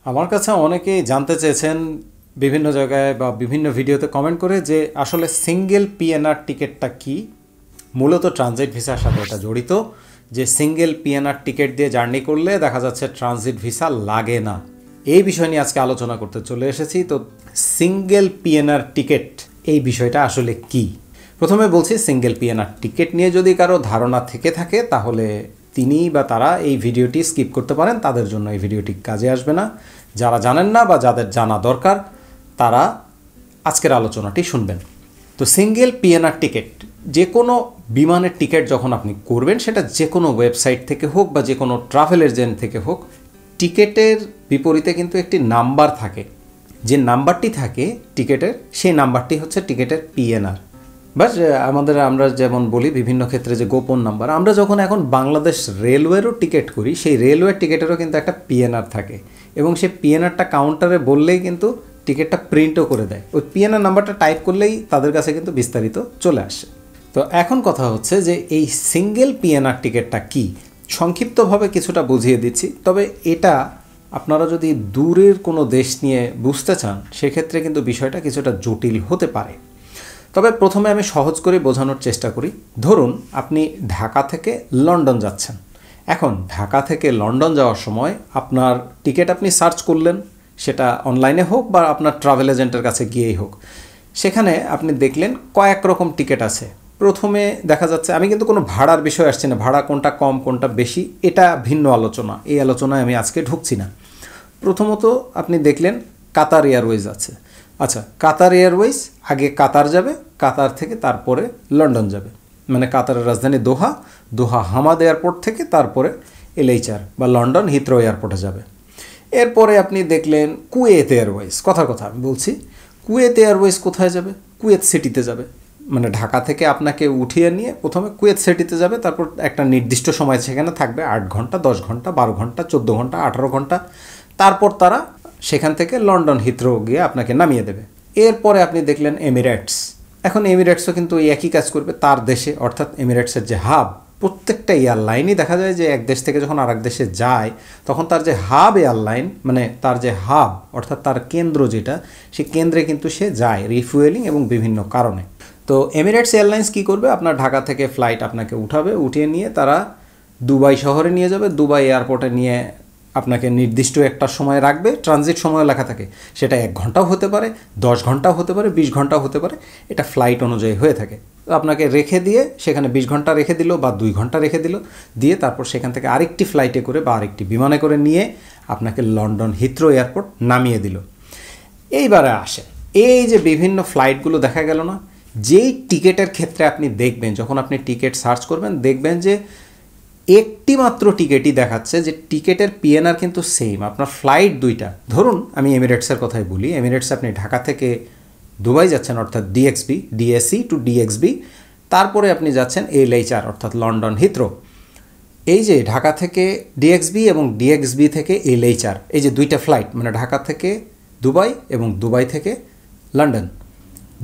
আমার কাছে অনেকেই জানতে চেয়েছেন বিভিন্ন জায়গায় বা বিভিন্ন ভিডিওতে কমেন্ট করে যে আসলে সিঙ্গেল পিএনআর টিকিটটা কি। মূলত ট্রানজিট ভিসার সাথে এটা জড়িত, যে সিঙ্গেল পিএনআর টিকিট দিয়ে জার্নি করলে দেখা যাচ্ছে ট্রানজিট ভিসা লাগে না। এই বিষয় নিয়ে আজকে আলোচনা করতে চলে এসেছি। তো সিঙ্গেল পিএনআর টিকিট এই বিষয়টা আসলে কি, প্রথমে বলছি সিঙ্গেল পিএনআর টিকিট নিয়ে যদি কারো ধারণা থেকে থাকে তাহলে তিনি বা তারা এই ভিডিওটি স্কিপ করতে পারেন, তাদের জন্য এই ভিডিওটি কাজে আসবে না। যারা জানেন না বা যাদের জানা দরকার তারা আজকের আলোচনাটি শুনবেন। তো সিঙ্গেল পিএনআর টিকিট, যে কোনো বিমানের টিকিট যখন আপনি করবেন, সেটা যে কোনো ওয়েবসাইট থেকে হোক বা যে কোনো ট্রাভেল এজেন্ট থেকে হোক, টিকিটের বিপরীতে কিন্তু একটি নাম্বার থাকে। যে নাম্বারটি থাকে টিকিটের, সেই নাম্বারটি হচ্ছে টিকিটের পিএনআর। বাস আমরা যেমন বলি বিভিন্ন ক্ষেত্রে যে গোপন নাম্বার, আমরা যখন এখন বাংলাদেশ রেলওয়েরও টিকিট করি, সেই রেলওয়ের টিকিটেরও কিন্তু একটা পিএনআর থাকে এবং সেই পিএনআরটা কাউন্টারে বললেই কিন্তু টিকিটটা প্রিন্টও করে দেয়। ওই পিএনআর নাম্বারটা টাইপ করলেই তাদের কাছে কিন্তু বিস্তারিত চলে আসে। তো এখন কথা হচ্ছে যে এই সিঙ্গেল পিএনআর টিকিটটা কি, সংক্ষিপ্তভাবে কিছুটা বুঝিয়ে দিচ্ছি। তবে এটা আপনারা যদি দূরের কোনো দেশ নিয়ে বুঝতে চান সেক্ষেত্রে কিন্তু বিষয়টা কিছুটা জটিল হতে পারে। তবে প্রথমে আমি সহজ করে বোঝানোর চেষ্টা করি। ধরুন আপনি ঢাকা থেকে লন্ডন যাচ্ছেন। এখন ঢাকা থেকে লন্ডন যাওয়ার সময় আপনার টিকিট আপনি সার্চ করলেন, সেটা অনলাইনে হোক বা আপনার ট্রাভেল এজেন্টের কাছে গিয়েই হোক। সেখানে আপনি দেখলেন কয়েক রকম টিকিট আছে। প্রথমে দেখা যাচ্ছে, আমি কিন্তু কোনো ভাড়ার বিষয় আসছি না, ভাড়া কোনটা কম কোনটা বেশি এটা ভিন্ন আলোচনা, এই আলোচনায় আমি আজকে ঢুকছি না। প্রথমত আপনি দেখলেন কাতার এয়ারওয়েজ আছে। আচ্ছা, কাতার এয়ারওয়েজ আগে কাতার যাবে, কাতার থেকে তারপরে লন্ডন যাবে, মানে কাতারের রাজধানী দোহা, দোহা হামাদ এয়ারপোর্ট থেকে তারপরে এলএইচআর বা লন্ডন হিথ্রো এয়ারপোর্টে যাবে। এরপরে আপনি দেখলেন কুয়েত এয়ারওয়েজ, কথা আমি বলছি, কুয়েত এয়ারওয়েজ কোথায় যাবে? কুয়েত সিটিতে যাবে। মানে ঢাকা থেকে আপনাকে উঠিয়ে নিয়ে প্রথমে কুয়েত সিটিতে যাবে, তারপর একটা নির্দিষ্ট সময় সেখানে থাকবে, 8 ঘন্টা 10 ঘন্টা 12 ঘন্টা 14 ঘন্টা 18 ঘন্টা। তারপর তারা সেখান থেকে লন্ডন হিথ্রো গিয়ে আপনাকে নামিয়ে দেবে। এরপরে আপনি দেখলেন এমিরেটস। এখন এমিরেটসও কিন্তু এই একই কাজ করবে তার দেশে, অর্থাৎ এমিরেটসের যে হাব, প্রত্যেকটা এয়ারলাইনই দেখা যায় যে এক দেশ থেকে যখন আরেক দেশে যায় তখন তার যে হাব এয়ারলাইন, মানে তার যে হাব অর্থাৎ তার কেন্দ্র যেটা, সেই কেন্দ্রে কিন্তু সে যায় রিফুয়েলিং এবং বিভিন্ন কারণে। তো এমিরেটস এয়ারলাইন্স কী করবে, আপনার ঢাকা থেকে ফ্লাইট আপনাকে উঠাবে, উঠিয়ে নিয়ে তারা দুবাই শহরে নিয়ে যাবে, দুবাই এয়ারপোর্টে নিয়ে আপনাকে নির্দিষ্ট একটা সময় রাখবে, ট্রানজিট সময় লেখা থাকে, সেটা 1 ঘন্টাও হতে পারে, 10 ঘন্টাও হতে পারে, 20 ঘন্টাও হতে পারে, এটা ফ্লাইট অনুযায়ী হয়ে থাকে। তো আপনাকে রেখে দিয়ে সেখানে 20 ঘন্টা রেখে দিল বা 2 ঘন্টা রেখে দিল, দিয়ে তারপর সেখান থেকে আরেকটি ফ্লাইটে করে বা আরেকটি বিমানে করে নিয়ে আপনাকে লন্ডন হিথ্রো এয়ারপোর্ট নামিয়ে দিল। এইবারে আসে এই যে বিভিন্ন ফ্লাইটগুলো দেখা গেল না, যেই টিকিটের ক্ষেত্রে আপনি দেখবেন, যখন আপনি টিকিট সার্চ করবেন দেখবেন যে একটি মাত্র টিকিটই দেখাচ্ছে যে টিকিটের পিএনআর কিন্তু সেম। আপনার ফ্লাইট দুইটা, ধরুন আমি এমিরেটসের কথাই বলি, এমিরেটস আপনি ঢাকা থেকে দুবাই যাচ্ছেন অর্থাৎ ডিএসি টু ডিএক্সবি, তারপরে আপনি যাচ্ছেন এলএইচআর অর্থাৎ লন্ডন হিথ্রো। এই যে ঢাকা থেকে ডিএক্সবি এবং ডিএক্সবি থেকে এলএইচআর, এই যে দুইটা ফ্লাইট, মানে ঢাকা থেকে দুবাই এবং দুবাই থেকে লন্ডন,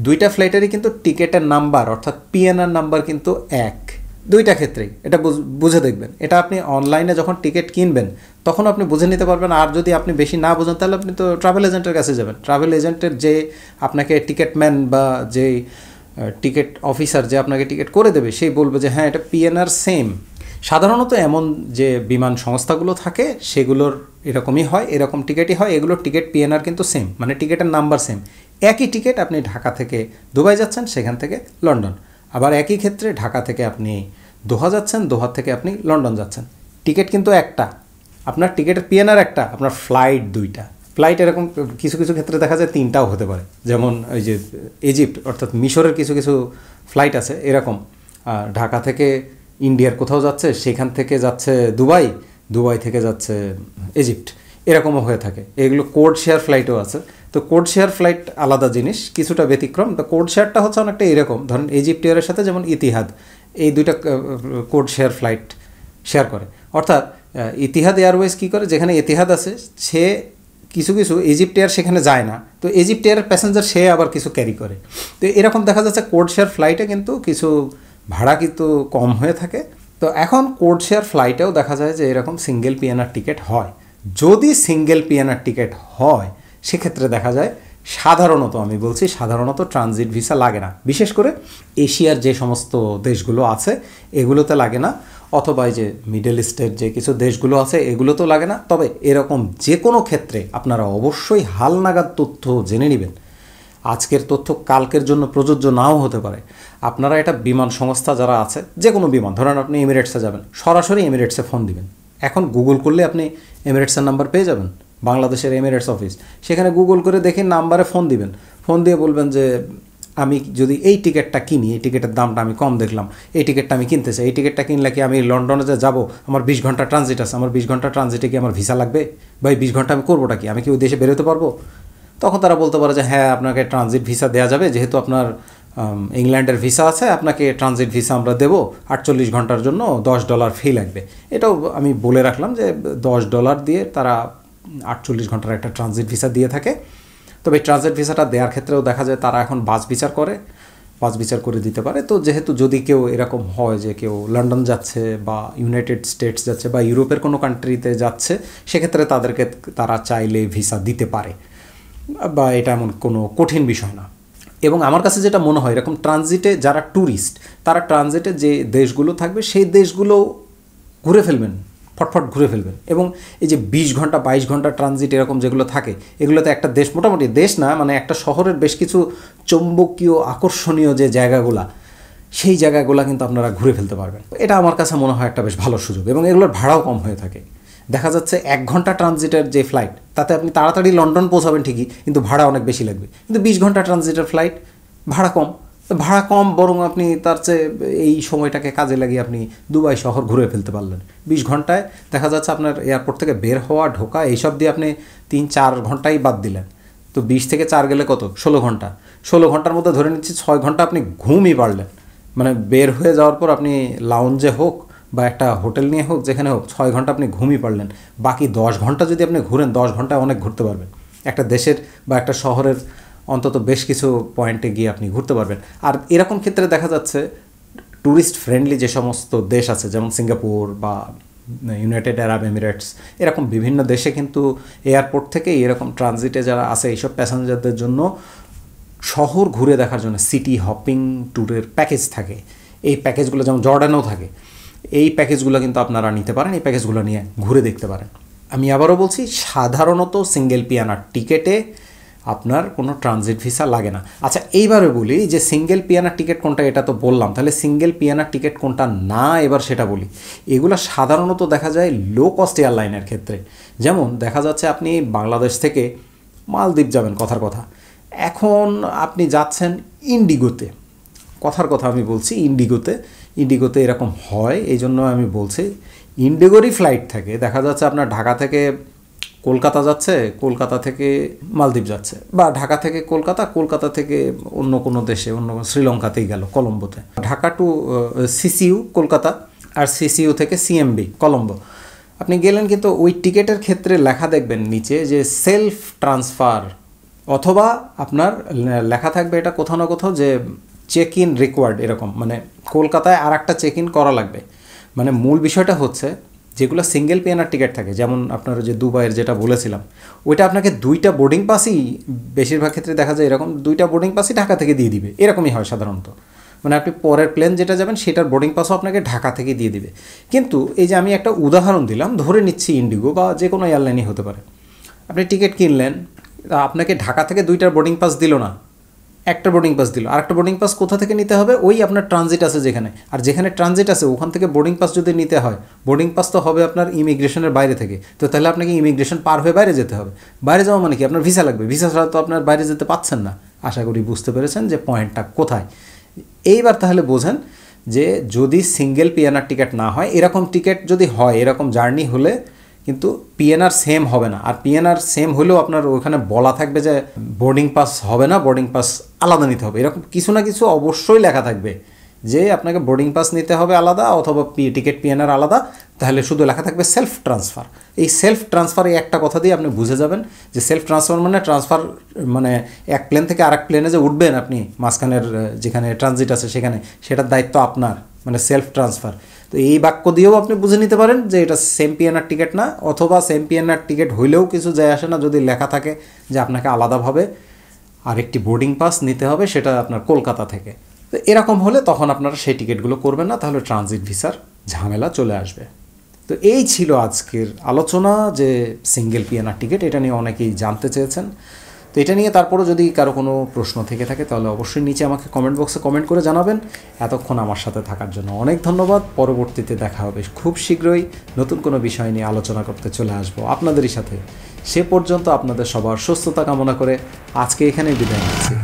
দুইটা ফ্লাইটেরই কিন্তু টিকিটের নাম্বার অর্থাৎ পিএনআর নাম্বার কিন্তু এক, দুইটা ক্ষেত্রেই। এটা বুঝে দেখবেন, এটা আপনি অনলাইনে যখন টিকিট কিনবেন তখন আপনি বুঝে নিতে পারবেন। আর যদি আপনি বেশি না বোঝেন তাহলে আপনি তো ট্রাভেল এজেন্টের কাছে যাবেন, ট্রাভেল এজেন্টের যে আপনাকে টিকিটম্যান বা যে টিকিট অফিসার যে আপনাকে টিকিট করে দেবে, সেই বলবে যে হ্যাঁ এটা পিএনআর সেম। সাধারণত এমন যে বিমান সংস্থাগুলো থাকে সেগুলোর এরকমই হয়, এরকম টিকিটই হয়, এগুলোর টিকিট পিএনআর কিন্তু সেম, মানে টিকিটের নাম্বার সেম। একই টিকিট আপনি ঢাকা থেকে দুবাই যাচ্ছেন, সেখান থেকে লন্ডন, আবার একই ক্ষেত্রে ঢাকা থেকে আপনি দোহা যাচ্ছেন, দোহা থেকে আপনি লন্ডন যাচ্ছেন, টিকিট কিন্তু একটা, আপনার টিকিটের পিএনআর একটা, আপনার ফ্লাইট দুইটা। ফ্লাইট এরকম কিছু কিছু ক্ষেত্রে দেখা যায় 3টাও হতে পারে, যেমন ওই যে ইজিপ্ট অর্থাৎ মিশরের কিছু কিছু ফ্লাইট আছে এরকম, ঢাকা থেকে ইন্ডিয়ার কোথাও যাচ্ছে, সেখান থেকে যাচ্ছে দুবাই, দুবাই থেকে যাচ্ছে ইজিপ্ট, এরকমও হয়ে থাকে। এগুলো কোড শেয়ার ফ্লাইটও আছে। তো কোড শেয়ার ফ্লাইট আলাদা জিনিস, কিছুটা ব্যতিক্রম। তো কোড শেয়ারটা হচ্ছে অনেকটা এরকম, ধরেন ইজিপ্ট এয়ারের সাথে যেমন ইতিহাদ, এই দুইটা কোড শেয়ার ফ্লাইট শেয়ার করে। অর্থাৎ ইতিহাদ এয়ারওয়েজ কী করে, যেখানে ইতিহাদ আছে সে কিছু কিছু ইজিপ্ট এয়ার সেখানে যায় না, তো ইজিপ্ট এয়ারের প্যাসেঞ্জার সে আবার কিছু ক্যারি করে। তো এরকম দেখা যাচ্ছে কোড শেয়ার ফ্লাইটে কিন্তু কিছু ভাড়া কিন্তু কম হয়ে থাকে। তো এখন কোড শেয়ার ফ্লাইটেও দেখা যায় যে এরকম সিঙ্গেল পিএনআর টিকিট হয়। যদি সিঙ্গেল পিএনআর টিকিট হয় সেক্ষেত্রে দেখা যায় সাধারণত, আমি বলছি সাধারণত ট্রানজিট ভিসা লাগে না, বিশেষ করে এশিয়ার যে সমস্ত দেশগুলো আছে এগুলোতে লাগে না, অথবা এই যে মিডল ইস্টের যে কিছু দেশগুলো আছে এগুলোতেও লাগে না। তবে এরকম যে কোনো ক্ষেত্রে আপনারা অবশ্যই হালনাগাদ তথ্য জেনে নেবেন। আজকের তথ্য কালকের জন্য প্রযোজ্য নাও হতে পারে। আপনারা এটা বিমান সংস্থা যারা আছে, যে কোনো বিমান, ধরেন আপনি এমিরেটসে যাবেন, সরাসরি এমিরেটসে ফোন দিবেন। এখন গুগল করলে আপনি এমিরেটসের নাম্বার পেয়ে যাবেন, বাংলাদেশের এমিরেটস অফিস, সেখানে গুগল করে দেখে নাম্বারে ফোন দিবেন। ফোন দিয়ে বলবেন যে আমি যদি এই টিকিটটা কিনি, এই টিকিটের দামটা আমি কম দেখলাম, এই টিকিটটা আমি কিনতে চাই, এই টিকিটটা কিনলে কি আমি লন্ডনে যে যাবো, আমার 20 ঘন্টা ট্রানজিট আছে, আমার 20 ঘন্টা ট্রানজিটে কি আমার ভিসা লাগবে, বা এই 20 ঘন্টা আমি করবোটা কি, আমি কি ওই দেশে বেরোতে পারবো? তখন তারা বলতে পারে যে হ্যাঁ, আপনাকে ট্রানজিট ভিসা দেওয়া যাবে, যেহেতু আপনার ইংল্যান্ডের ভিসা আছে, আপনাকে ট্রানজিট ভিসা আমরা দেবো, 48 ঘন্টার জন্য $10 ফি লাগবে। এটাও আমি বলে রাখলাম যে $10 দিয়ে তারা 48 ঘন্টার একটা ট্রানজিট ভিসা দিয়ে থাকে। তবে এই ট্রানজিট ভিসাটা দেওয়ার ক্ষেত্রেও দেখা যায় তারা এখন বাছ বিচার করে দিতে পারে। তো যেহেতু যদি কেউ এরকম হয় যে কেউ লন্ডন যাচ্ছে বা ইউনাইটেড স্টেটস যাচ্ছে বা ইউরোপের কোনো কান্ট্রিতে যাচ্ছে, সেক্ষেত্রে তাদেরকে তারা চাইলে ভিসা দিতে পারে, বা এটা এমন কোনো কঠিন বিষয় না। এবং আমার কাছে যেটা মনে হয়, এরকম ট্রানজিটে যারা ট্যুরিস্ট, তারা ট্রানজিটে যে দেশগুলো থাকবে সেই দেশগুলো ঘুরে ফেলবেন, ফটফট ঘুরে ফেলবেন। এবং এই যে 20 ঘন্টা 22 ঘন্টা ট্রানজিট এরকম যেগুলো থাকে, এগুলোতে একটা দেশ, মোটামুটি দেশ না, মানে একটা শহরের বেশ কিছু চৌম্বকীয় আকর্ষণীয় যে জায়গাগুলা, সেই জায়গাগুলো কিন্তু আপনারা ঘুরে ফেলতে পারবেন। এটা আমার কাছে মনে হয় একটা বেশ ভালো সুযোগ। এবং এগুলোর ভাড়াও কম হয়ে থাকে। দেখা যাচ্ছে 1 ঘন্টা ট্রানজিটের যে ফ্লাইট, তাতে আপনি তাড়াতাড়ি লন্ডন পৌঁছাবেন ঠিকই, কিন্তু ভাড়া অনেক বেশি লাগবে। কিন্তু 20 ঘন্টা ট্রানজিটের ফ্লাইট, ভাড়া কম, বরং আপনি তার চেয়ে এই সময়টাকে কাজে লাগিয়ে আপনি দুবাই শহর ঘুরে ফেলতে পারলেন 20 ঘন্টায়। দেখা যাচ্ছে আপনার এয়ারপোর্ট থেকে বের হওয়া, ঢোকা, এইসব দিয়ে আপনি 3-4 ঘন্টাই বাদ দিলেন। তো 20 থেকে 4 গেলে কত? 16 ঘন্টা। 16 ঘন্টার মধ্যে ধরে নিচ্ছি 6 ঘন্টা আপনি ঘুমই পারলেন। মানে বের হয়ে যাওয়ার পর আপনি লাউঞ্জে হোক বা একটা হোটেল নিয়ে হোক, যেখানে হোক, 6 ঘন্টা আপনি ঘুমই পারলেন। বাকি 10 ঘন্টা যদি আপনি ঘুরেন, 10 ঘন্টায় অনেক ঘুরতে পারবেন। একটা দেশের বা একটা শহরের অন্তত বেশ কিছু পয়েন্টে গিয়ে আপনি ঘুরতে পারবেন। আর এরকম ক্ষেত্রে দেখা যাচ্ছে ট্যুরিস্ট ফ্রেন্ডলি যে সমস্ত দেশ আছে, যেমন সিঙ্গাপুর বা ইউনাইটেড আরব এমিরেটস, এরকম বিভিন্ন দেশে কিন্তু এয়ারপোর্ট থেকে এরকম ট্রানজিটে যারা আছে, এইসব প্যাসেঞ্জারদের জন্য শহর ঘুরে দেখার জন্য সিটি হপিং ট্যুরের প্যাকেজ থাকে। এই প্যাকেজগুলো যেমন জর্ডানেও থাকে, এই প্যাকেজগুলো কিন্তু আপনারা নিতে পারেন, এই প্যাকেজগুলো নিয়ে ঘুরে দেখতে পারেন। আমি আবারও বলছি, সাধারণত সিঙ্গেল পিএনআর টিকেটে আপনার কোনো ট্রানজিট ভিসা লাগে না। আচ্ছা, এইবারে বলি যে সিঙ্গেল পিএনআর টিকিট কোনটা, এটা তো বললাম। তাহলে সিঙ্গেল পিএনআর টিকিট কোনটা না, এবার সেটা বলি। এগুলো সাধারণত দেখা যায় লো কস্ট এয়ারলাইনের ক্ষেত্রে। যেমন দেখা যাচ্ছে আপনি বাংলাদেশ থেকে মালদ্বীপ যাবেন, কথার কথা। এখন আপনি যাচ্ছেন ইন্ডিগোতে, কথার কথা আমি বলছি, ইন্ডিগোতে এরকম হয়, এই জন্য আমি বলছি ইন্ডিগোরই ফ্লাইট থাকে। দেখা যাচ্ছে আপনার ঢাকা থেকে কলকাতা যাচ্ছে, কলকাতা থেকে মালদ্বীপ যাচ্ছে, বা ঢাকা থেকে কলকাতা থেকে অন্য কোনো দেশে, অন্য শ্রীলঙ্কাতেই গেল, কলম্বোতে। ঢাকা টু সিসিইউ কলকাতা, আর সিসিইউ থেকে সিএমবি কলম্বো আপনি গেলেন। কিন্তু ওই টিকেটের ক্ষেত্রে লেখা দেখবেন নিচে যে সেলফ ট্রান্সফার, অথবা আপনার লেখা থাকবে এটা কোথাও না কোথাও যে চেক ইন রিকোয়ার্ড, এরকম। মানে কলকাতায় আর একটা চেক ইন করা লাগবে। মানে মূল বিষয়টা হচ্ছে, যেগুলো সিঙ্গেল পিএনআর টিকিট থাকে, যেমন আপনার যে দুবাইয়ের যেটা বলেছিলাম, ওইটা আপনাকে 2টা বোর্ডিং পাসই, বেশিরভাগ ক্ষেত্রে দেখা যায় এরকম, 2টা বোর্ডিং পাসই ঢাকা থেকে দিয়ে দিবে, এরকমই হয় সাধারণত। মানে আপনি পরের প্লেন যেটা যাবেন সেটার বোর্ডিং পাসও আপনাকে ঢাকা থেকে দিয়ে দিবে। কিন্তু এই যে আমি একটা উদাহরণ দিলাম, ধরে নিচ্ছি ইন্ডিগো বা যে কোনো এয়ারলাইনই হতে পারে, আপনি টিকিট কিনলেন, আপনাকে ঢাকা থেকে 2টার বোর্ডিং পাস দিল না, একটা বোর্ডিং পাস দিল। আর একটা বোর্ডিং পাস কোথা থেকে নিতে হবে? ওই আপনার ট্রানজিট আছে যেখানে, আর যেখানে ট্রানজিট আছে ওখান থেকে বোর্ডিং পাস যদি নিতে হয়, বোর্ডিং পাস তো হবে আপনার ইমিগ্রেশনের বাইরে থেকে। তো তাহলে আপনাকে ইমিগ্রেশন পার হয়ে বাইরে যেতে হবে। বাইরে যাওয়া মানে কি? আপনার ভিসা লাগবে। ভিসা ছাড়া তো আপনার বাইরে যেতে পাচ্ছেন না। আশা করি বুঝতে পেরেছেন যে পয়েন্টটা কোথায়। এইবার তাহলে বোঝেন যে যদি সিঙ্গেল পিএনআর টিকিট না হয়, এরকম টিকিট যদি হয়, এরকম জার্নি হলে কিন্তু পিএনআর সেম হবে না। আর পিএনআর সেম হলেও আপনার ওখানে বলা থাকবে যে বোর্ডিং পাস হবে না, বোর্ডিং পাস আলাদা নিতে হবে। এরকম কিছু না কিছু অবশ্যই লেখা থাকবে যে আপনাকে বোর্ডিং পাস নিতে হবে আলাদা, অথবা টিকিট পিএনআর আলাদা। তাহলে শুধু লেখা থাকবে সেলফ ট্রান্সফার। এই সেলফ ট্রান্সফার, এই একটা কথা দিয়ে আপনি বুঝে যাবেন যে সেলফ ট্রান্সফার মানে এক প্লেন থেকে আরেক প্লেনে যে উঠবেন আপনি, মাঝখানের যেখানে ট্রানজিট আছে সেখানে, সেটার দায়িত্ব আপনার, মানে সেলফ ট্রান্সফার। তো এই বাক্য দিয়েও আপনি বুঝে নিতে পারেন যে এটা সেম পিএনআর টিকিট না, অথবা সেম পিএনআর টিকিট হইলেও কিছু যায় আসে না যদি লেখা থাকে যে আপনাকে আলাদাভাবে আরেকটি বোর্ডিং পাস নিতে হবে, সেটা আপনার কলকাতা থেকে। তো এরকম হলে তখন আপনারা সেই টিকিটগুলো করবেন না, তাহলে ট্রানজিট ভিসার ঝামেলা চলে আসবে। তো এই ছিল আজকের আলোচনা যে সিঙ্গেল পিএনআর টিকিট, এটা নিয়ে অনেকেই জানতে চেয়েছেন। তো এটা নিয়ে তারপরও যদি কারো কোনো প্রশ্ন থেকে থাকে তাহলে অবশ্যই নিচে আমাকে কমেন্ট বক্সে কমেন্ট করে জানাবেন। এতক্ষণ আমার সাথে থাকার জন্য অনেক ধন্যবাদ। পরবর্তীতে দেখা হবে খুব শীঘ্রই, নতুন কোনো বিষয় নিয়ে আলোচনা করতে চলে আসবো আপনাদেরই সাথে। সে পর্যন্ত আপনাদের সবার সুস্থতা কামনা করে আজকে এখানেই বিদায় নিচ্ছি।